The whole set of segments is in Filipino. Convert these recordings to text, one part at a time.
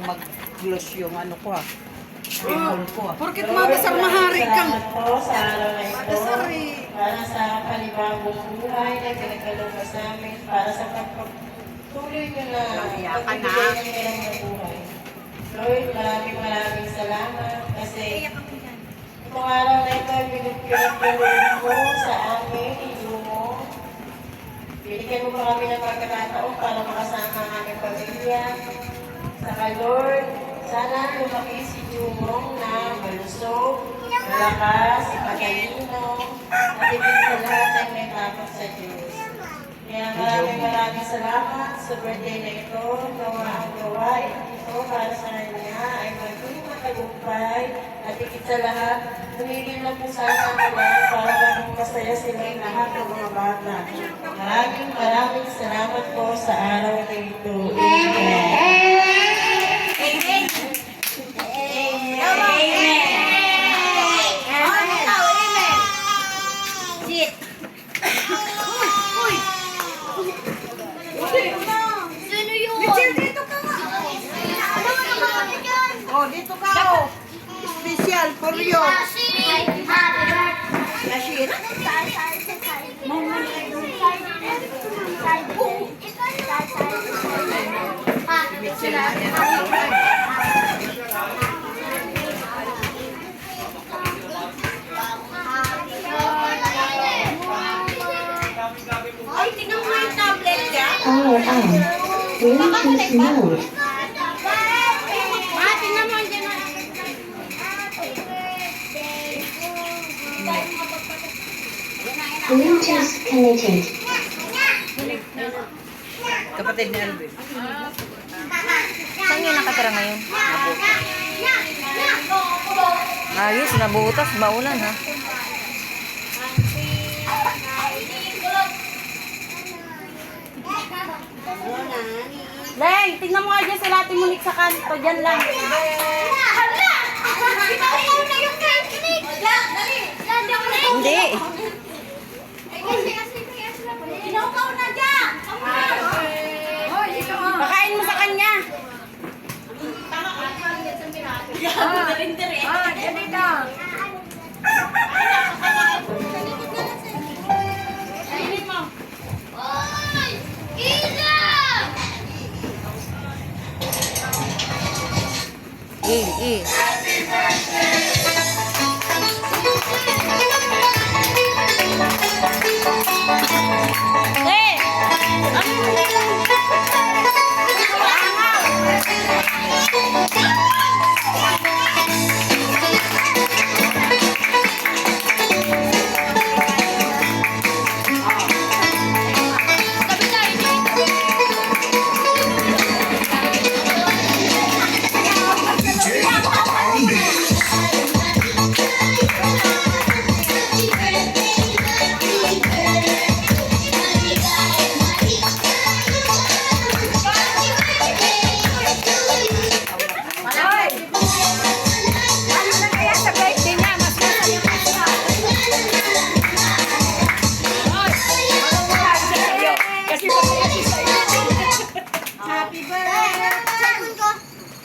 lang mag-gloss yung ano ko ah. Pimple ko ah. Porkit madasar mahari kang. Po sa araw na ito. Madasar Para sa panibagong buhay na pinagkaloob sa amin. Para sa pagpatuloy nyo na pagbibigay ng ilang na buhay. Lord, maraming salamat kasi itong araw na ito ay pinagkaloob mo sa amin, inyo mo. Binigyan mo pa kami ng pagkakataon para makasama ang aming pamilya. Saka Lord, sana lumaki si Jumong na malusog, malakas, ipagalino, at ibig sa lahat ay may takot sa Diyos. Kaya maraming salamat sa birthday na ito. Nawa ang gawain ito para sa kanya ay maging matagumpay at higit sa lahat, tumigil na po sana nila para maging masaya silang lahat ng mga bata. Maraming salamat po sa araw na ito. Amen. Oh, dito ka oh. Special for you. Yashir. Ay, tingnan mo yung tablet niya. Power on. Bluetooth mode. Tingnan mo dyan. Bluetooth connected. Kapatid ni Alvin. Saan yun nakatira ngayon? Ayos, nabutas, maulan ha. Leng, tingnan mo nga dyan sa Lati Monique sa kanto. Dyan lang. Hala! Ikaw na yung kinik! Dali! Hindi. Ikaw na dyan! Pakain mo sa kanya.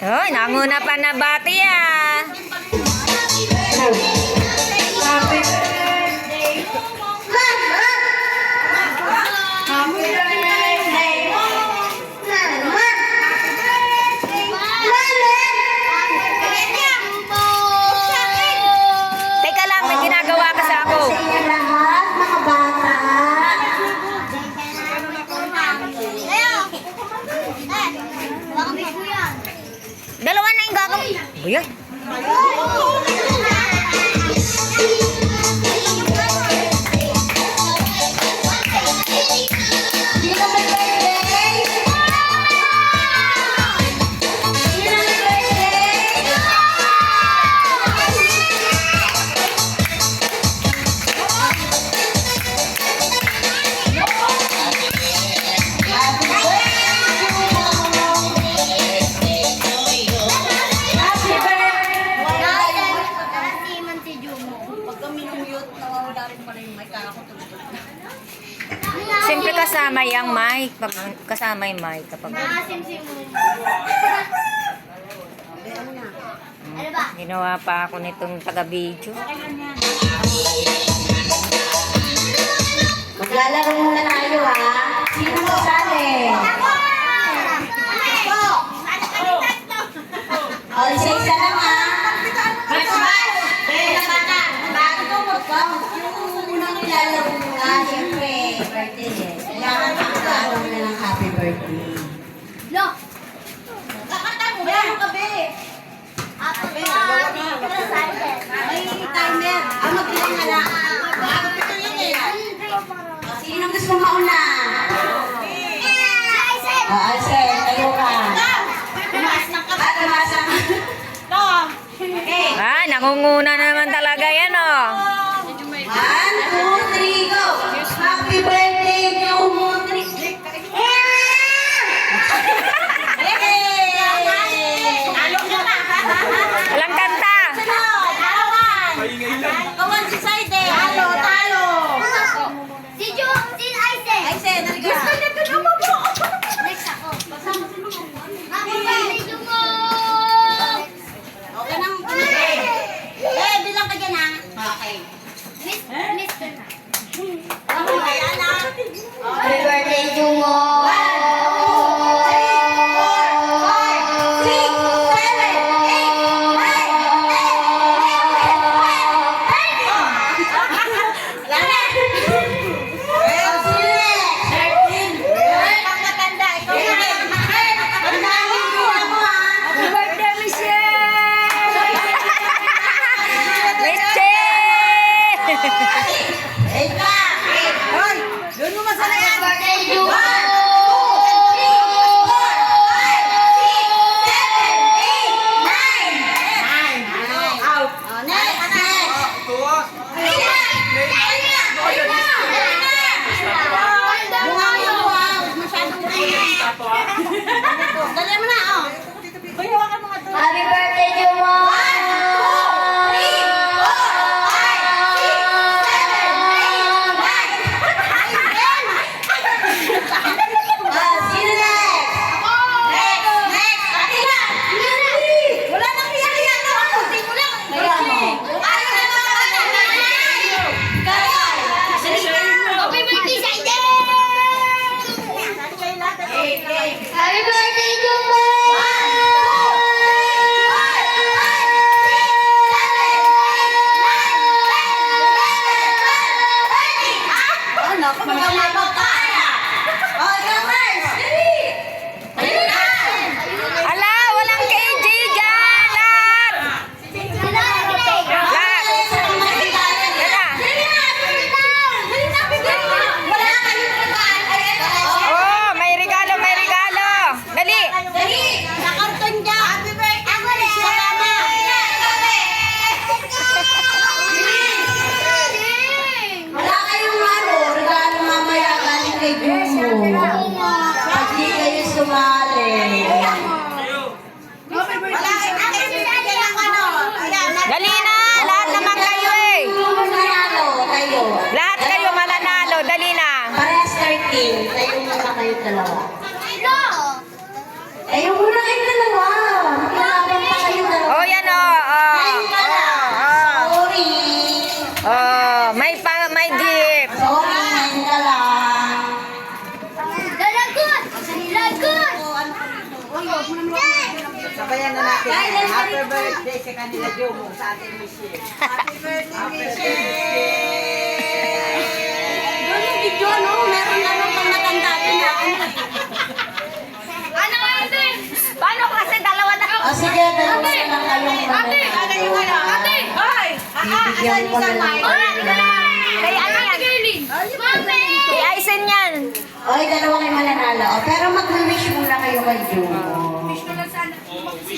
Hoy, nanguna pa na bati ah. Teka lang, may ginagawa ka sa ako. Lahat, mga bata. Dalawa na yung gagawin. Uy, siyempre kasama yung mic. Kasama yung mic kapag... Ano ba? Ginawa pa ako nitong taga-video. Maglalaro muna tayo ha. Sino sasali? O, isa-isa lang ha. Yung unang nilalaro muna, siyempre, birthday eh. Kailangan makakaroon na ng happy birthday. Lo! Kakanta mo ba? Ano ka, be? May timer. Mag-ilang na lang. Sino gusto mauna? Alsen, tayo ka. Tumaas ka. Ah, nangunguna naman talaga yan, oh. 1, 2, 3, go! Happy birthday, Jumutri! Walang kanta. Si Aisen! Aisen, naliga. Next ako. Happy birthday, Jumo! Okay nang. Bilang ka dyan, ha? Okay. Miss ka na. Ayan na. Happy birthday, Jumo! 13. Tayo muna kayong dalawa. Tayo muna kayong dalawa. Magkakaban pa kayong dalawa. Oh, yan oh. Kain ka na. Sorry. Oh, may jeep. Sorry, kain ka lang. Sabayan na natin. Happy birthday sa kanila, Jomo, sa ating Michelle. Happy birthday, Michelle! Doon yung video, no? Meron na nung pang matanda din na. Ano nga ito eh? Paano kasi dalawa na? O sige, dalawa na lang kayong Ate! Ay! Bibigyan ko na lang. Kay ano yan? Mami! Kay Aisen yan. Oy, dalawa kayo mananalo. O, pero mag-wish muna kayo kay Jumo.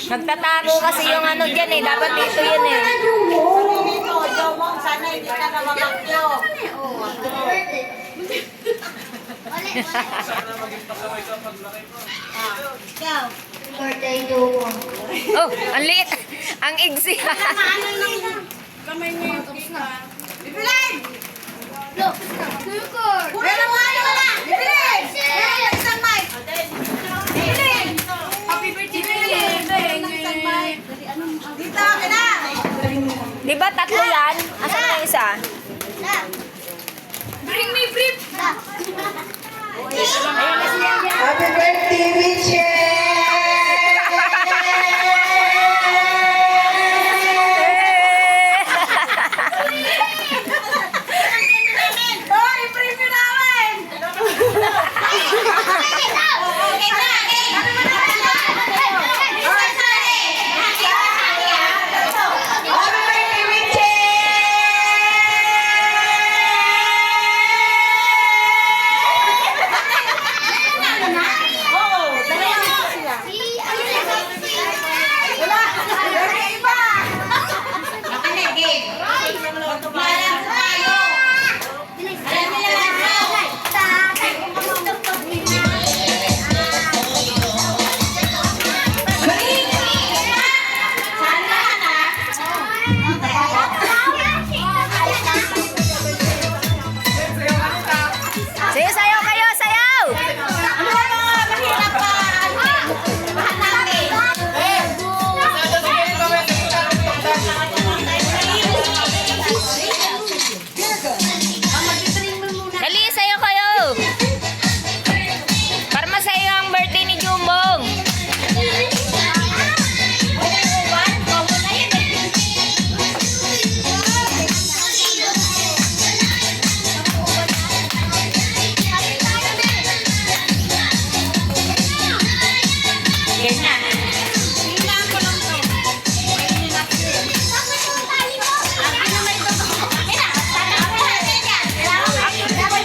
Nagtatago kasi yung ano dyan eh. Dapat dito yan eh. Jumo. Dito, Jomo, sana hindi ka na mamakyo. Ikaw. Birthday, Jumo. Oh, ang liit. Ang igsi. Bibilin! Sukor! Pero ano wala? Bibilin! Isang mic! Happy birthday! Di ba tatlo yan? Asan na yung isa? Bring me brief. Happy birthday, Hoy, preview namin! Sige, sayaw kayo, sayaw! Dali, sayaw kayo! Para masaya ang birthday ni Jumbong.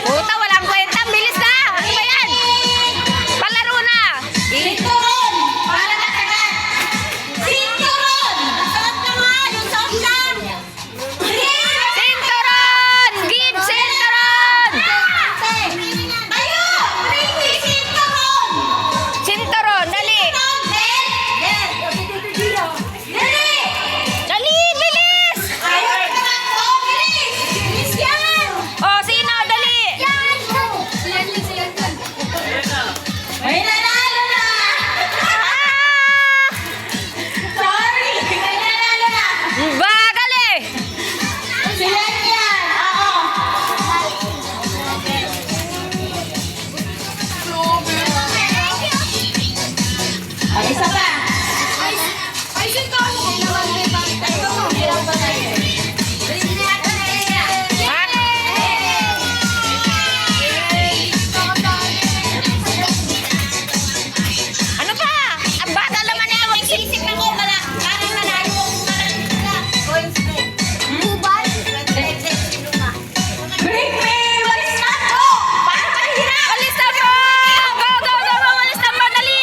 Puta, walang kwenta. Bilis na! Ano ba yan? Palaro na! Sinturon! Para katagan! Sinturon! Suot na nga! Yung suot lang! Sinturon! Gid! Sinturon! Tayo! Bring me sinturon! Sinturon! Dali! Dali! Dali! Bilis! Ayaw ka na! Oh, bilis! Bilis yan! O, sino? Dali! May nanalo na! Ah! Sorry! May nanalo na! Bagal eh! Sila yan! Oo! Ay, isa pa! Ay, sinturon! Ano pa? Ang bagal naman eh! Huwag Isip ako, parang malayo coins na eh. Bubal? Bring me! Walis na po! Para mahirap! Alis na po! Go, go, go, go! Alis na po! Dali!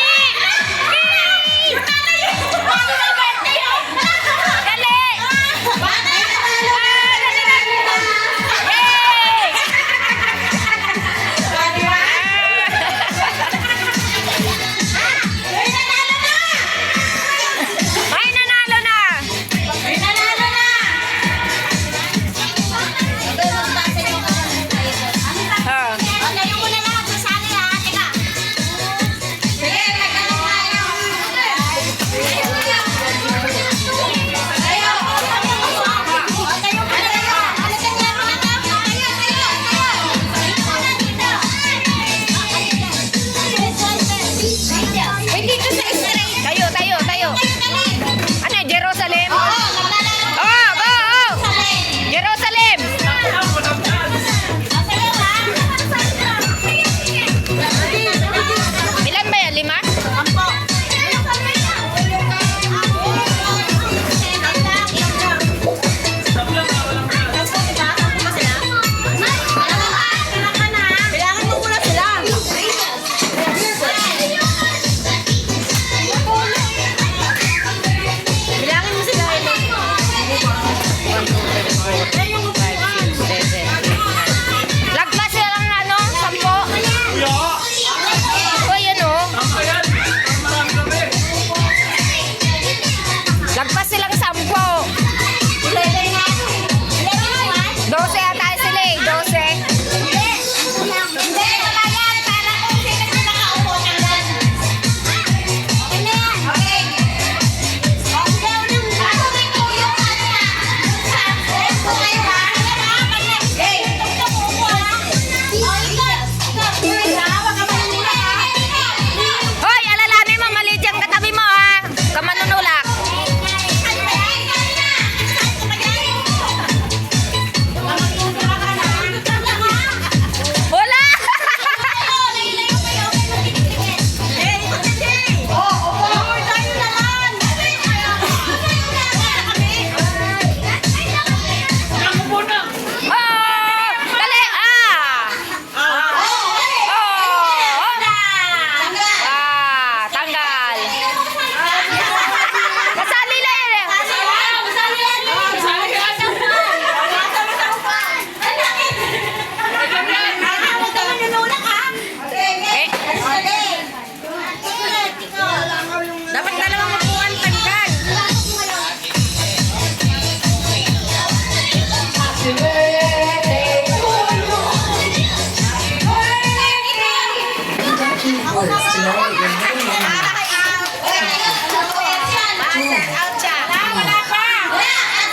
Out siya. Wala pa.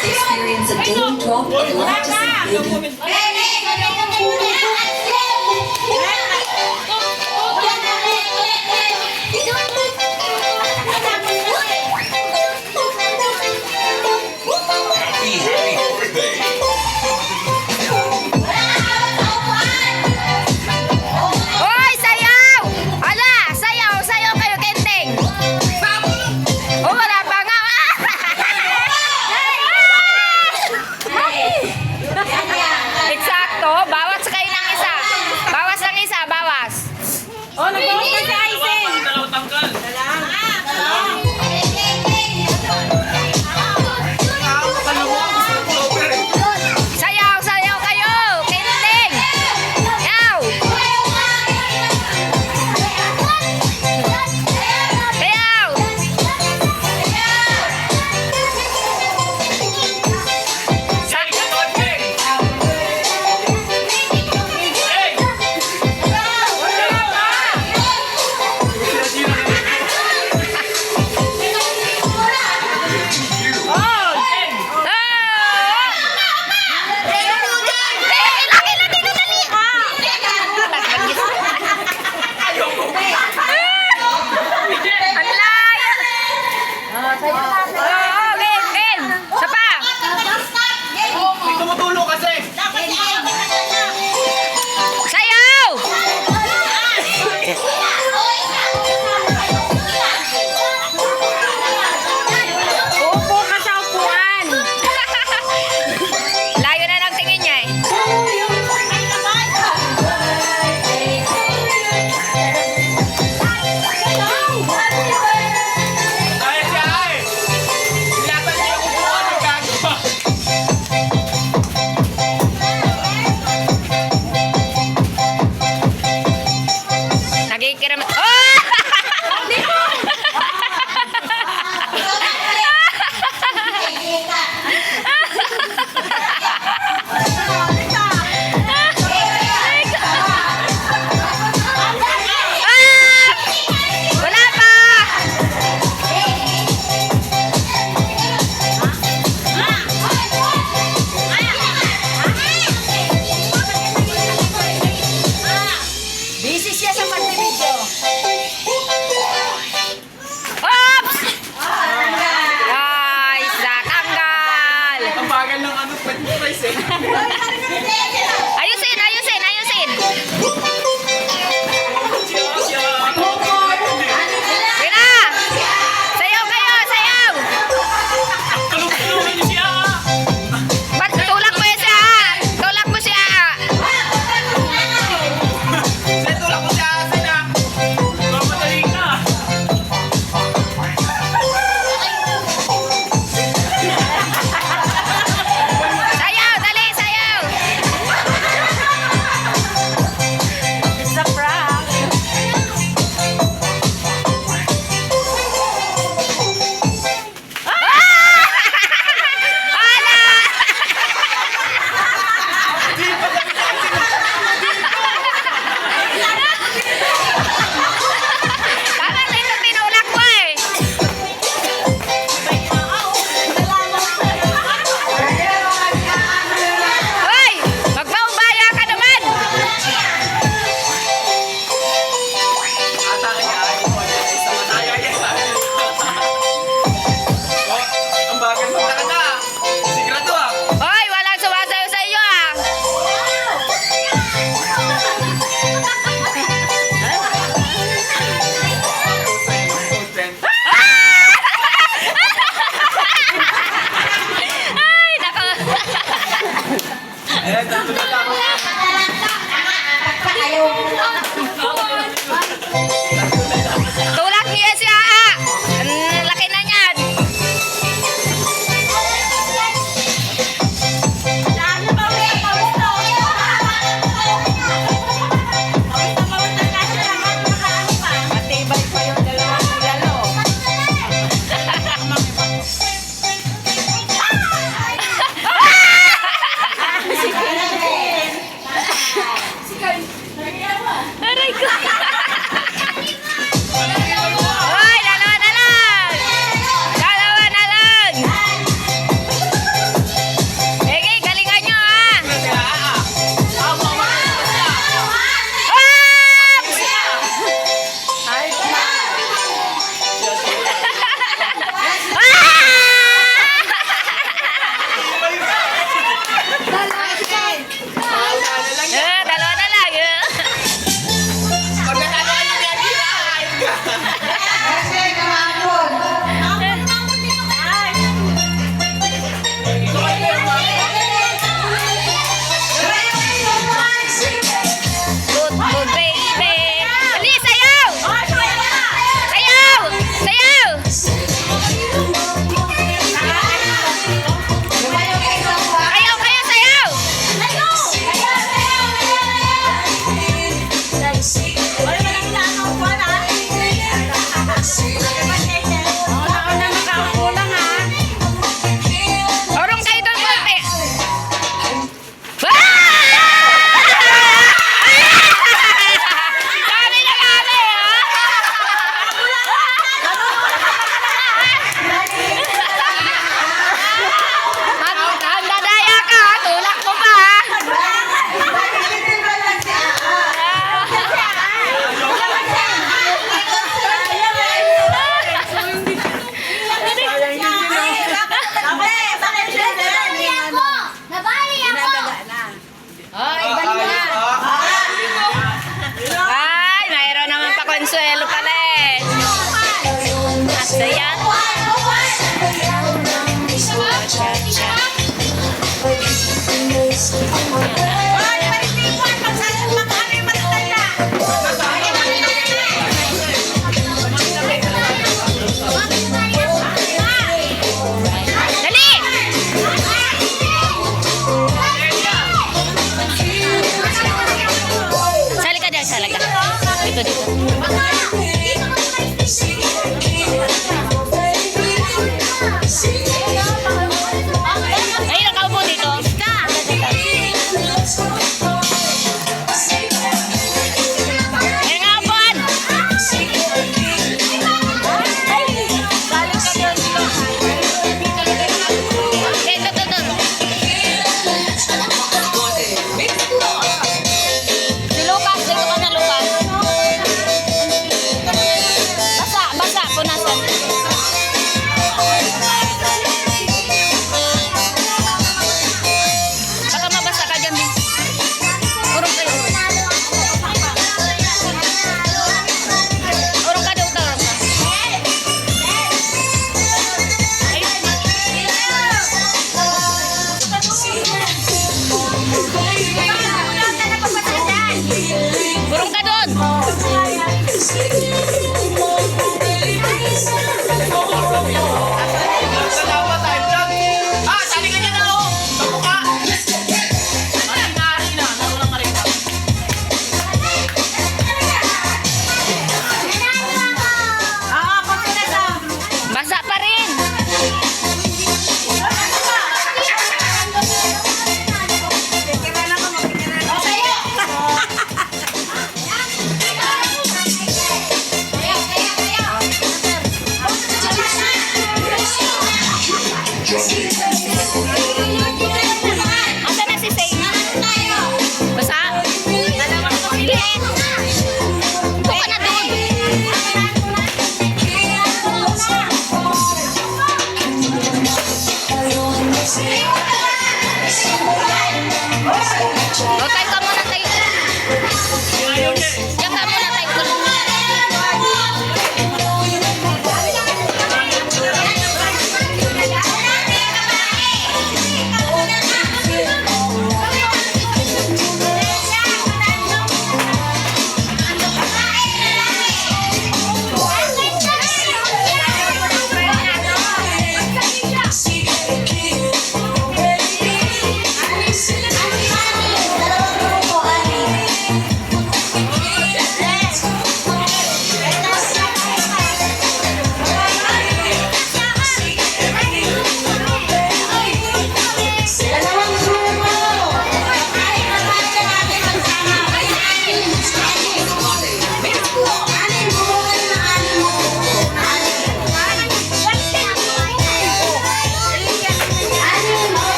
Experience a daily drop of lactose. Hoy, sayaw! Ala, sayaw, sayaw kayo, Kenting. Oh, wala pa nga. Eksakto, bawas kayo ng isa. Bawas ng isa, bawas. Oh, nag-vote na si Aizen. Sayaw, sayaw kayo, Kenting. Yaw. Sayaw. Upo ka sa upuan. Layo na ng tingin niya eh. Nagikiram. Oh! Wala pa! Busy siya sa pag-video. Oops! Guys, natanggal! Ang bagal ng ano, pwede price eh. Ayusin, ayusin, ayusin! Tira! Sayaw kayo, sayaw! Ba't tulak mo yan siya? Tulak mo siya! Tulak ko si Asin ah. Mamadali ka. Sayaw, dali, sayaw! It's a prank. Tama na ito tinulak ko eh! Hoy! Magpaubaya ka naman! Ata kaya ay mo na isa mataya yan. Ang bagal mo talaga. Sigurado ah. Hoy! Walang sumasayo sa iyo ah! Ay! Nako! Ayan, natulog ako. Tulak niya si Aa! Ang laki na niyan! Matibay pa yung dalawang bulalo. Aray ko! Hoy! Saya. Dali! Sali ka dyan, sali ka. Dito, dito.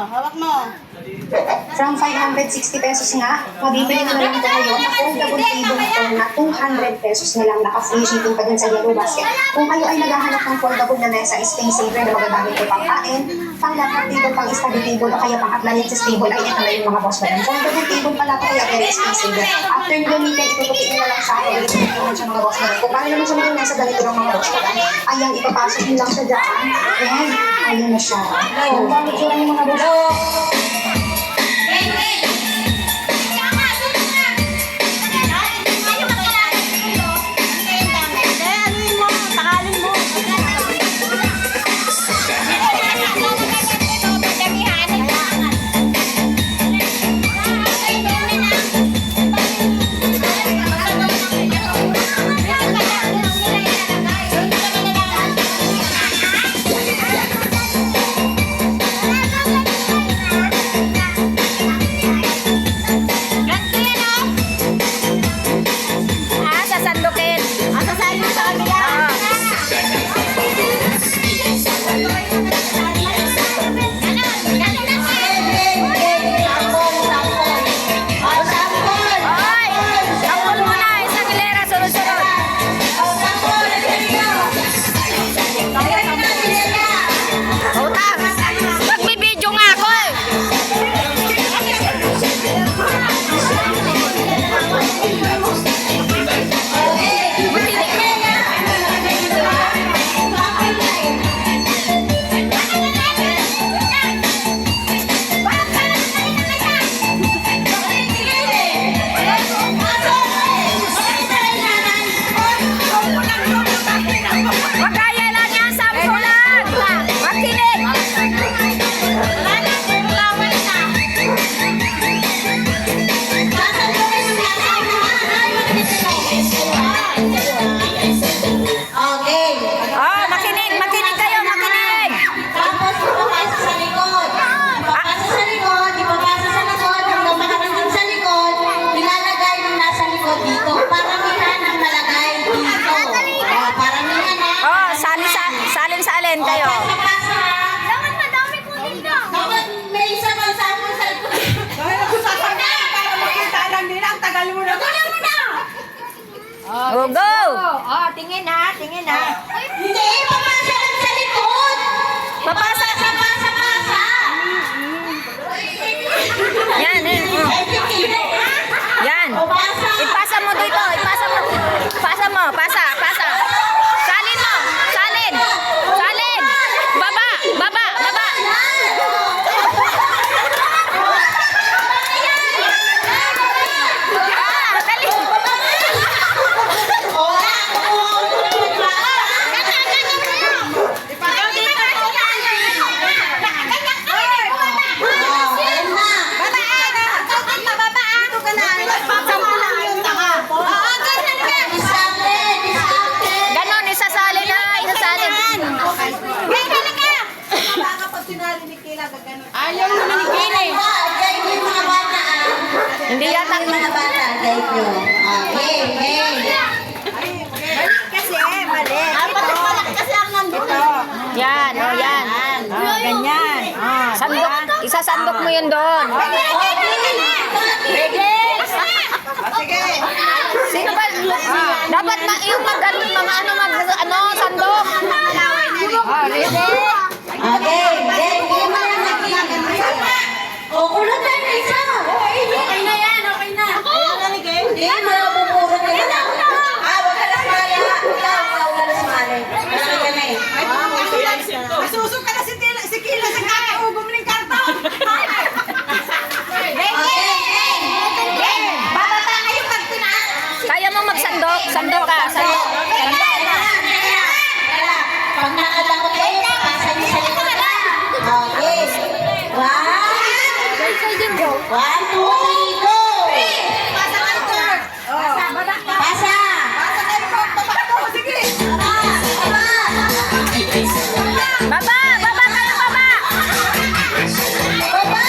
hawak mo. From 560 pesos nga, mabibili na lang po kayo na foldable table ito na 200 pesos na lang, naka-free shipping pa din sa Yellow Basket. Kung kayo ay naghahanap ng foldable na mesa, space saver na magagamit ko pang kain, pang laptop table, pang study table, o kaya pang appliances table, ay ito na yung mga boss ba yan. Foldable table pala po kaya very space saver. After nyo gamitin, itutukin nyo lang sa akin, ulit naman siya mga boss ba yan. Kung paano naman siya maging nasa ganito ng mga boss ba yan, ayan, ipapasok nyo lang siya dyan, and ayan na siya. Yung gamit nyo lang yung mga boss. Sasandukin. Sasandukin sa kanila. Hoy! Sampol muna. Isang hilera. Sunod-sunod. Utang. Magbibidyo nga ako eh. Makaya lang yan, sampulan. Makinig. Okay. Oh, makinig kayo, makinig. Tapos ipapasa sa likod. Ipapasa sa likod, ipapasa sa likod, hanggang makarating sa likod, ilalagay yung nasa likod dito. Paramihan ang nalagay dito. Paramihan na. Oh, salin sa alin kayo. Pasa. Dapat madami po dito. Dapat may isa pang sample sa likod. Dahil ako sasabihin para makita lang nila, ang tagal mo na. Oh, go. Oh, tingin ha, tingin ha. Hindi, ipapasa lang sa likod. Papasa. Pasa. Yan, eh. Oh. Yan. Pasa. Ipasa mo dito, ipasa mo. Pasa. Salin mo. Salin. Baba. Dali. Ganon, isasalin na. Isasalin. Kapag sinali ni Kila, gagano. Ayaw mo na ni Kine. Hindi yata. Mga bata, guide nyo. Okay. Kasi, mali. Dapat malaki kasi ang nandun. Yan, oh yan. Ganyan. Sandok. Isasandok mo yun doon. Sige. Sino ba? Dapat yung sandok. Ready? Okay, then, bigyan mo lang ng O, kulot tayo na isa. Okay na yan, okay na. Hindi, malabuburo na yun. Huwag ka lang maya. Huwag ka lang sumali. Malaki ka na eh. Masusok ka na si Kila sa kakaugom ng karton. Bababa kayo pag tinaas. Kaya mo magsandok. Sandok ka. Sandok. Pag nakabakot kayo, pasa niyo sa likod. Okay. 1, 2, 3, go! Pasa ka ito. Pasa! Pasa kayo po. Papakto. Sige. Baba kayo, baba. Baba!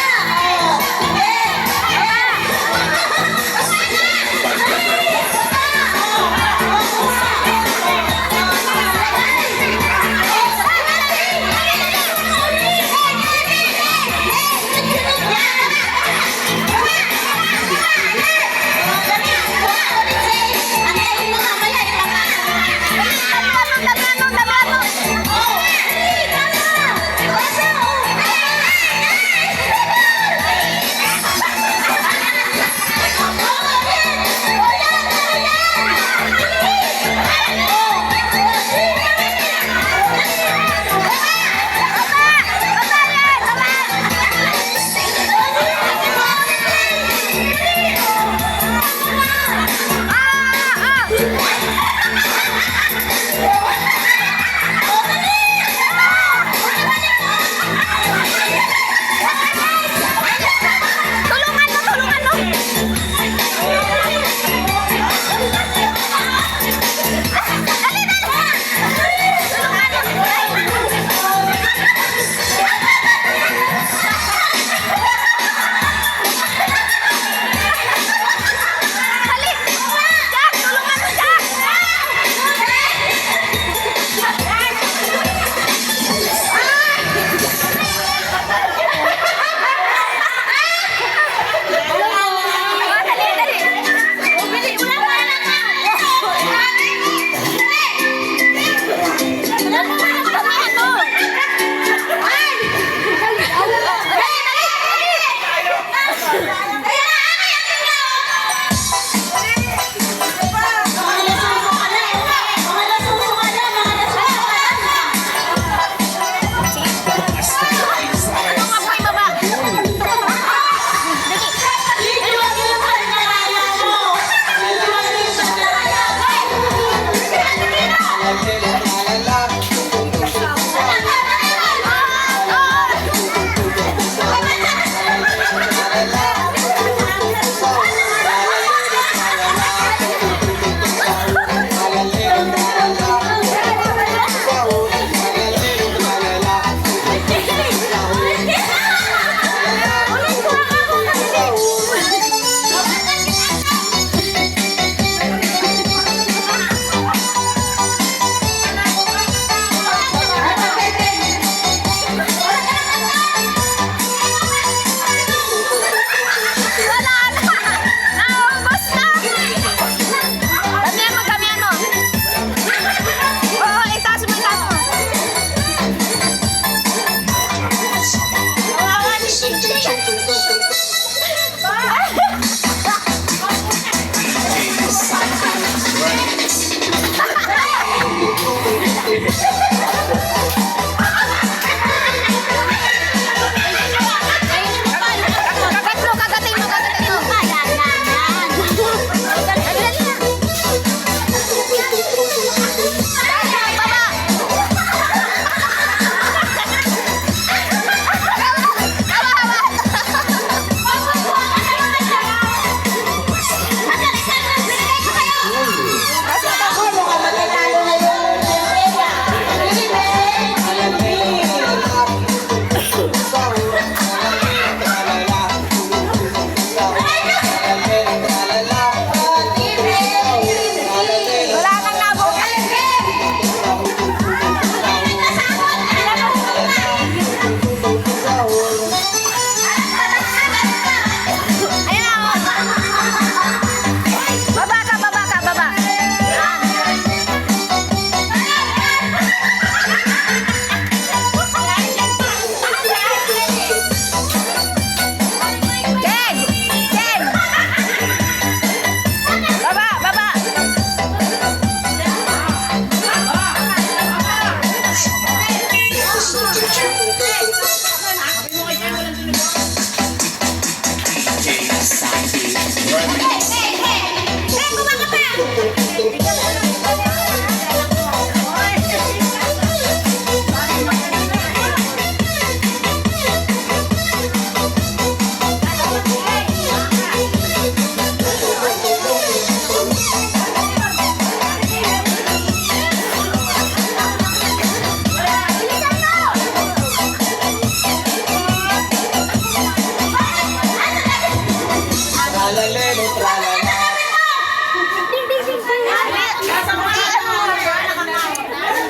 Tralalero, tralala.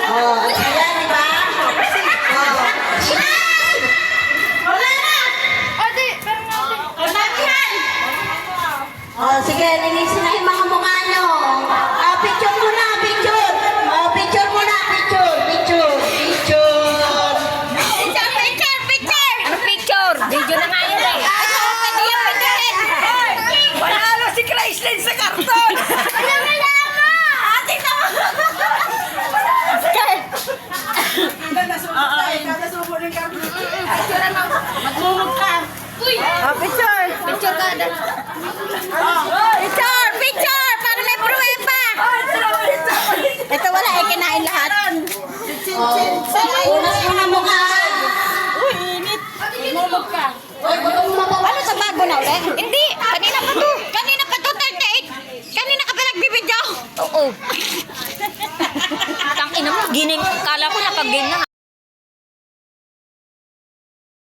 Oh, ayan, di ba? Oh, sige, linisin na yung mga mukha nyo. Picture muna, picture. Picture muna, picture. Ano picture? Video na nga yun eh. Pwede yung picture. Panalo si Chrysler sa karton! Wala mo! Ate na mo! Nasubo ng karton. Picture mo. Magmumug ka. Uy! Picture! Picture ka. Picture! Para may pruweba! Ito wala eh, kinain lahat. Unas muna mukha. Uy, init! Magmumug ka. Ano sa bago na ulit? Hindi! Kanina pa to! Kanina pa to, 38! Kanina ka pa nagbibidyo! Oo. Tangina mo, gining. Kala ko napag-game na.